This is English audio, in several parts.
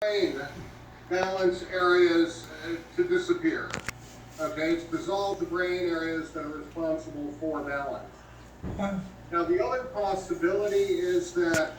brain balance areas to disappear. Okay, it's dissolved the brain areas that are responsible for balance. Now, the other possibility is that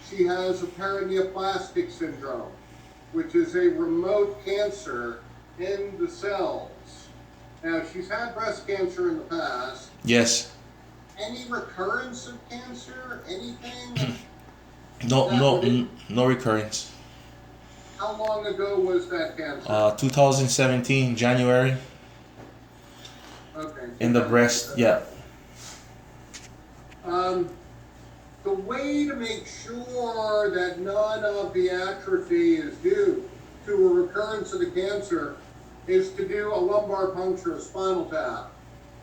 she has a paraneoplastic syndrome, which is a remote cancer in the cells. Now, she's had breast cancer in the past. Yes. Any recurrence of cancer? Anything? No recurrence. How long ago was that cancer? 2017 January. Okay. In the breast, yeah. The way to make sure that none of the atrophy is due to a recurrence of the cancer is to do a lumbar puncture, a spinal tap,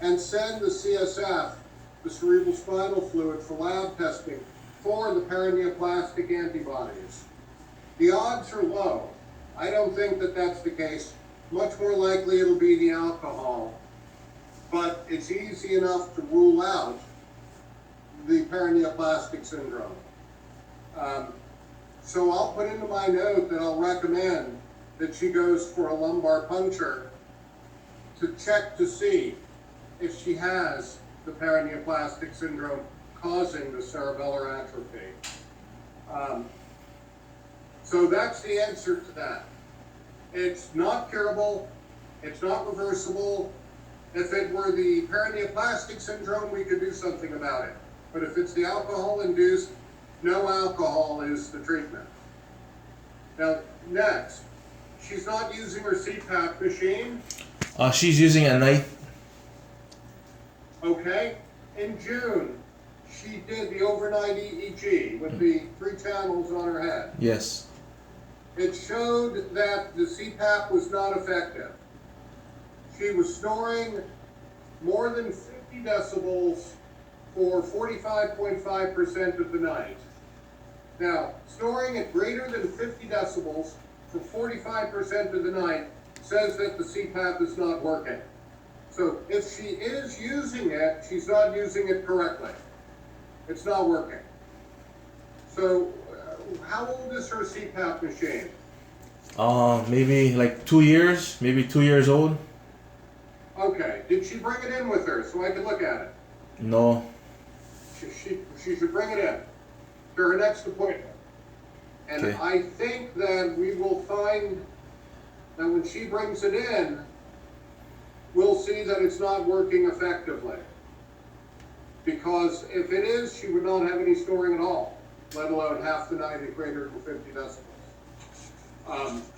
and send the CSF, the cerebral spinal fluid, for lab testing for the paraneoplastic antibodies. The odds are low. I don't think that that's the case. Much more likely it'll be the alcohol. But it's easy enough to rule out the paraneoplastic syndrome. So I'll put into my note that I'll recommend that she goes for a lumbar puncture to check to see if she has the paraneoplastic syndrome causing the cerebellar atrophy. So that's the answer to that. It's not curable, it's not reversible. If it were the paraneoplastic syndrome, we could do something about it. But if it's the alcohol-induced, no alcohol is the treatment. Now, next, she's not using her CPAP machine. She's using a night. Okay. In June, she did the overnight EEG with the 3 channels on her head. Yes. It showed that the CPAP was not effective. She was snoring more than 50 decibels for 45.5% of the night. Now, snoring at greater than 50 decibels for 45% of the night says that the CPAP is not working. So if she is using it, she's not using it correctly. It's not working. So how old is her CPAP machine? Maybe like 2 years, maybe 2 years old. Okay, did she bring it in with her so I can look at it? No. She should bring it in to her next appointment. And Okay. I think that we will find that when she brings it in, we'll see that it's not working effectively. Because if it is, she would not have any snoring at all, let alone half the night at greater than 50 decibels.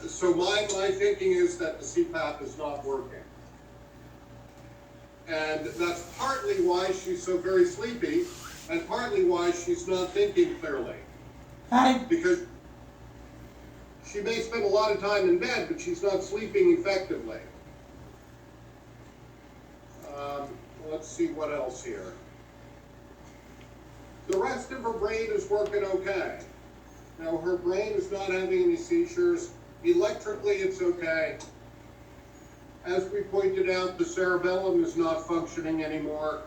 So my thinking is that the CPAP is not working. And that's partly why she's so very sleepy, and partly why she's not thinking clearly. Hi. Because she may spend a lot of time in bed, but she's not sleeping effectively. Let's see what else here. The rest of her brain is working okay. Now, her brain is not having any seizures. Electrically, it's okay. As we pointed out, the cerebellum is not functioning anymore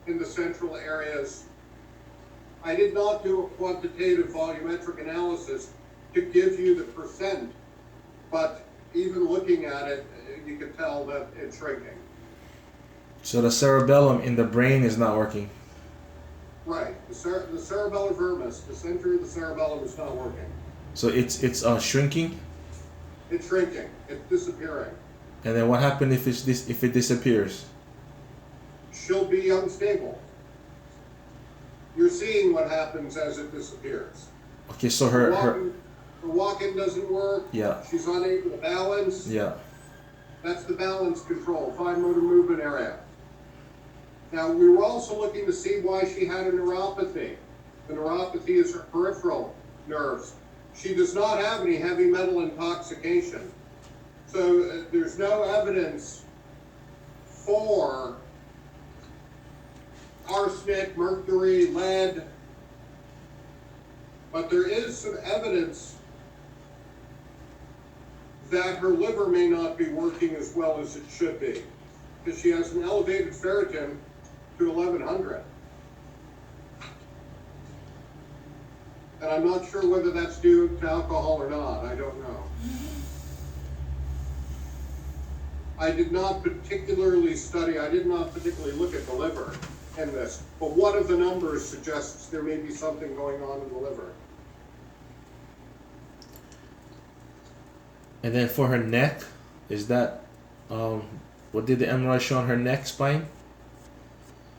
in the central areas. I did not do a quantitative volumetric analysis to give you the percent, but even looking at it, you can tell that it's shrinking. So the cerebellum in the brain is not working. Right. The cerebellar vermis, the center of the cerebellum, is not working. So it's shrinking. It's shrinking. It's disappearing. And then what happens if it disappears? She'll be unstable. You're seeing what happens as it disappears. Okay, so her walking doesn't work. Yeah. She's unable to balance. Yeah. That's the balance control, fine motor movement area. Now, we were also looking to see why she had a neuropathy. The neuropathy is her peripheral nerves. She does not have any heavy metal intoxication. So there's no evidence for arsenic, mercury, lead, but there is some evidence that her liver may not be working as well as it should be, because she has an elevated ferritin to 1100. And I'm not sure whether that's due to alcohol or not. I don't know. I did not particularly look at the liver in this, but one of the numbers suggests there may be something going on in the liver. And then for her neck, is that what did the MRI show on her neck spine?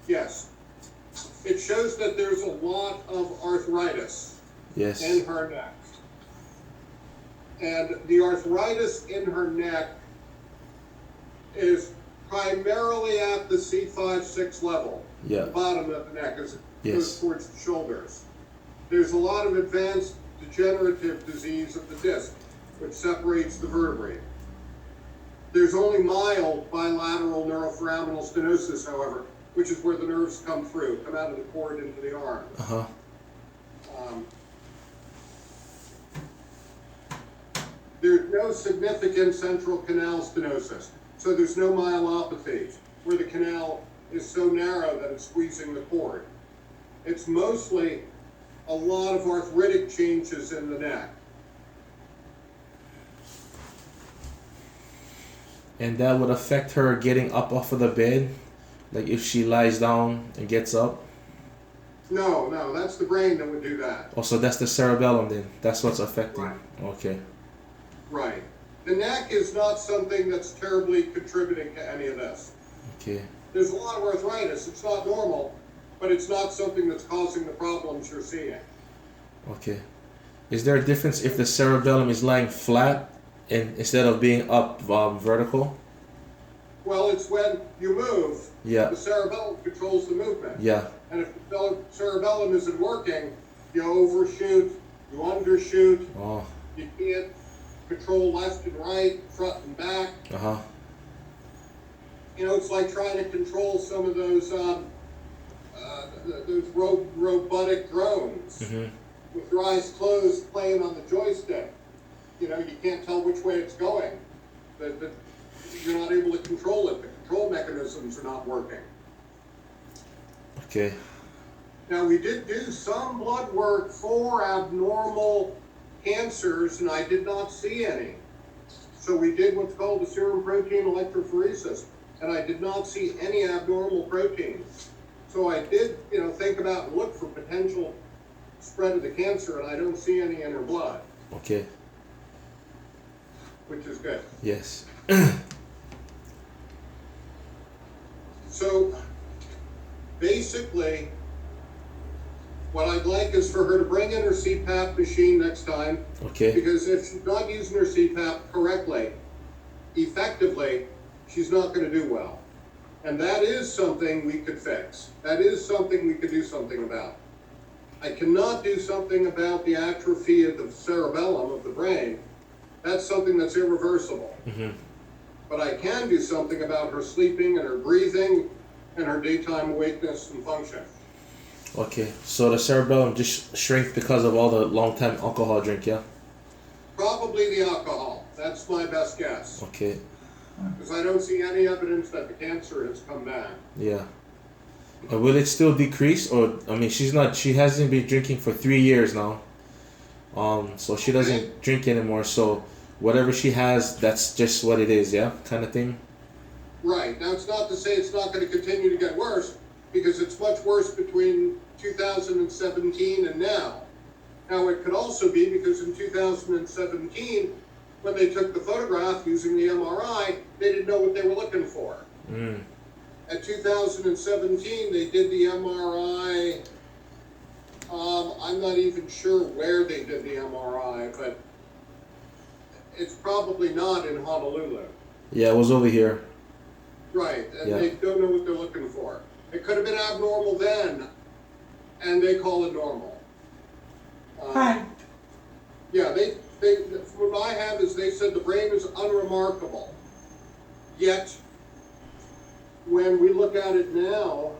Yes. It shows that there's a lot of arthritis Yes. in her neck. And the arthritis in her neck is primarily at the C5-6 level. Yeah. The bottom of the neck as it Yes. goes towards the shoulders. There's a lot of advanced degenerative disease of the disc, which separates the vertebrae. There's only mild bilateral neuroforaminal stenosis, however, which is where the nerves come out of the cord into the arm. Uh-huh. There's no significant central canal stenosis, so there's no myelopathy, where the canal is so narrow that it's squeezing the cord. It's mostly a lot of arthritic changes in the neck. And that would affect her getting up off of the bed, like if she lies down and gets up. No, that's the brain that would do that. Oh, so that's the cerebellum then. That's what's affecting. Right. Okay. Right. The neck is not something that's terribly contributing to any of this. Okay. There's a lot of arthritis. It's not normal, but it's not something that's causing the problems you're seeing. Okay. Is there a difference if the cerebellum is lying flat and instead of being up vertical? Well, it's when you move, Yeah. the cerebellum controls the movement. Yeah. And if the cerebellum isn't working, you overshoot, you undershoot, Oh. you can't control left and right, front and back. Uh-huh. You know, it's like trying to control some of those robotic drones Mm-hmm. with your eyes closed playing on the joystick. You know, you can't tell which way it's going. But you're not able to control it. The control mechanisms are not working. Okay. Now, we did do some blood work for abnormal cancers, and I did not see any. So we did what's called a serum protein electrophoresis, and I did not see any abnormal proteins. So I did, think about and look for potential spread of the cancer, and I don't see any in her blood, Okay. which is good. Yes. So basically, what I'd like is for her to bring in her CPAP machine next time, Okay. because if she's not using her CPAP correctly, effectively, she's not going to do well. And that is something we could fix. That is something we could do something about. I cannot do something about the atrophy of the cerebellum of the brain. That's something that's irreversible. Mm-hmm. But I can do something about her sleeping and her breathing and her daytime awakeness and function. Okay. So the cerebellum just shrank because of all the long time alcohol drink, yeah? Probably the alcohol. That's my best guess. Okay. Because I don't see any evidence that the cancer has come back. Yeah. Will it still decrease, or she hasn't been drinking for 3 years now. So she doesn't drink anymore. So whatever she has, that's just what it is, yeah, kind of thing. Right. Now, it's not to say it's not going to continue to get worse, because it's much worse between 2017 and now. Now, it could also be because in 2017, when they took the photograph using the MRI, they didn't know what they were looking for. Mm. At 2017, they did the MRI. I'm not even sure where they did the MRI, but it's probably not in Honolulu. Yeah, it was over here. Right, and Yeah. they don't know what they're looking for. It could have been abnormal then, and they call it normal. Hi. Yeah, from what I have is they said the brain is unremarkable. Yet, when we look at it now,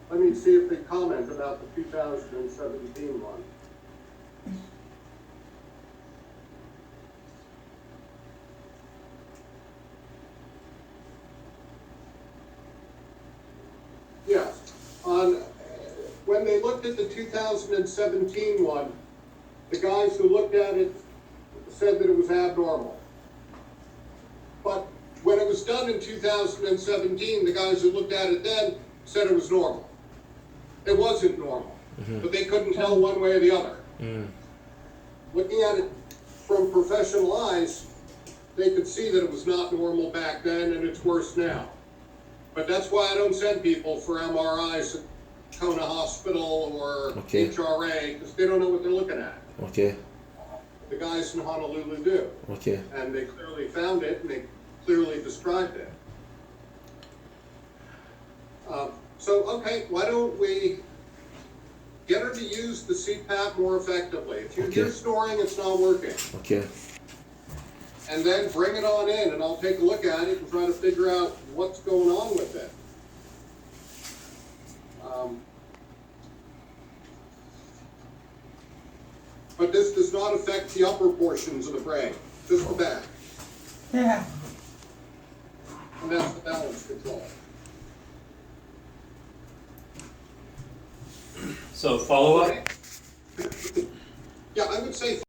let me see if they comment about the 2017 one. Yes, when they looked at the 2017 one, the guys who looked at it said that it was abnormal. But when it was done in 2017, the guys who looked at it then said it was normal. It wasn't normal, but they couldn't tell one way or the other. Looking at it from professional eyes, they could see that it was not normal back then and it's worse now. But that's why I don't send people for MRIs at Kona Hospital or Okay. HRA, because they don't know what they're looking at. Okay. The guys in Honolulu do. Okay. And they clearly found it and they clearly described it. Okay, why don't we get her to use the CPAP more effectively? If you hear Okay. snoring, it's not working. Okay. And then bring it on in and I'll take a look at it and try to figure out what's going on with it. But this does not affect the upper portions of the brain, just the back. Yeah. And that's the balance control. So follow up. Yeah, I would say